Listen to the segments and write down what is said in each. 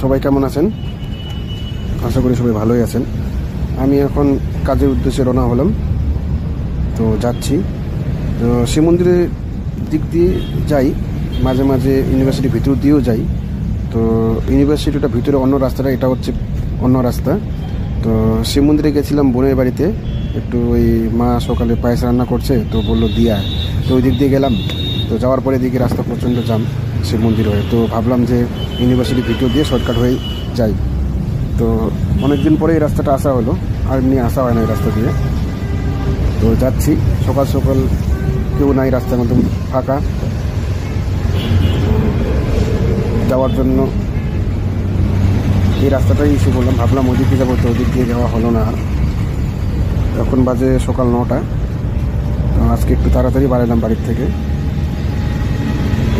সবাই কেমন আছেন? আশা করি সবাই ভালোই আছেন। আমি এখন কাজের উদ্দেশ্যে রওনা হলাম, তো যাচ্ছি। তো শিব মন্দিরের দিক দিয়ে যাই, মাঝে মাঝে ইউনিভার্সিটির ভিতর দিয়েও যাই। তো ইউনিভার্সিটিটা ভিতরে অন্য রাস্তাটা, এটা হচ্ছে অন্য রাস্তা। তো শিব মন্দিরে গেছিলাম বোনের বাড়িতে, একটু ওই মা সকালে পায়েস রান্না করছে, তো বললো দিয়া, তো ওই দিক দিয়ে গেলাম। তো যাওয়ার পরে দিকে রাস্তা প্রচণ্ড জাম শিব মন্দির হয়ে, তো ভাবলাম যে ইউনিভার্সিটির ভিতর দিয়ে শর্টকাট হয়ে যাই। তো অনেক দিন পরে এই রাস্তাটা আসা হলো, আর এমনি আসা হয় না এই রাস্তা দিয়ে। তো যাচ্ছি, সকাল সকাল কেউ নাই, রাস্তার মধ্যে ফাঁকা। যাওয়ার জন্য এই রাস্তাটাই এসে বললাম, ভাবলাম ওই দিকে যাবো, তো ওই দিক দিয়ে যাওয়া হলো না। আর এখন বাজে সকাল 9টা। আজকে একটু তাড়াতাড়ি বাড়ালাম বাড়ির থেকে।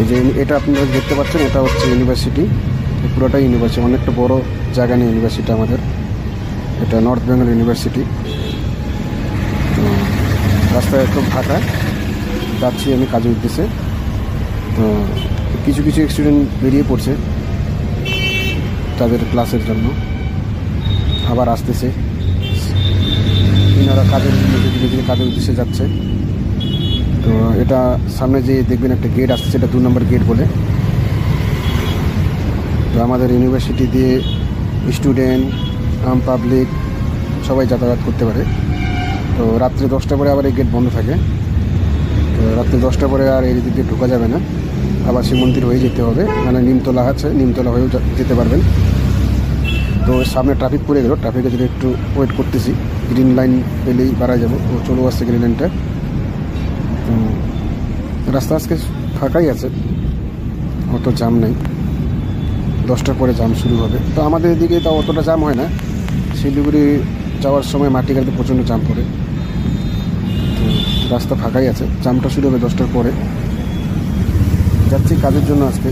এই যে এটা আপনারা দেখতে পাচ্ছেন, এটা হচ্ছে ইউনিভার্সিটি, পুরোটাই ইউনিভার্সিটি, অনেকটা বড় জায়গা নিয়ে ইউনিভার্সিটি আমাদের। এটা নর্থ বেঙ্গল ইউনিভার্সিটি। তো রাস্তায় একদম ফাঁকা, যাচ্ছি আমি কাজের উদ্দেশ্যে। তো কিছু কিছু স্টুডেন্ট বেরিয়ে পড়ছে তাদের ক্লাসের জন্য, আবার আসতেছে। এনারা কাজের উদ্দেশ্যে যাচ্ছে। তো এটা সামনে যে দেখবেন একটা গেট আসছে, এটা 2 নম্বর গেট বলে। তো আমাদের ইউনিভার্সিটি দিয়ে স্টুডেন্ট, পাবলিক সবাই যাতায়াত করতে পারে। তো রাত্রে 10টা পরে আবার এই গেট বন্ধ থাকে। তো রাত্রে 10টা পরে আর এই দিক দিয়ে ঢোকা যাবে না, আবার শিব মন্দির হয়ে যেতে হবে। মানে নিমতলা আছে, নিমতলা হয়েও যেতে পারবেন। তো সামনে ট্রাফিক পড়ে গেল, ট্রাফিকের জন্য একটু ওয়েট করতেছি। গ্রিন লাইন পেলেই বাড়া যাবো, ও চলে আসছে গ্রিন লাইনটা। রাস্তা আজকে ফাঁকাই আছে, অত জাম নেই। 10টার পরে জাম শুরু হবে। তো আমাদের এদিকে তাও অতটা জাম হয় না, শিলিগুড়ি যাওয়ার সময় মাটিগাড়িতে প্রচণ্ড জাম পড়ে। তো রাস্তা ফাঁকাই আছে, জামটা শুরু হবে 10টার পরে। যাচ্ছি কাজের জন্য আজকে।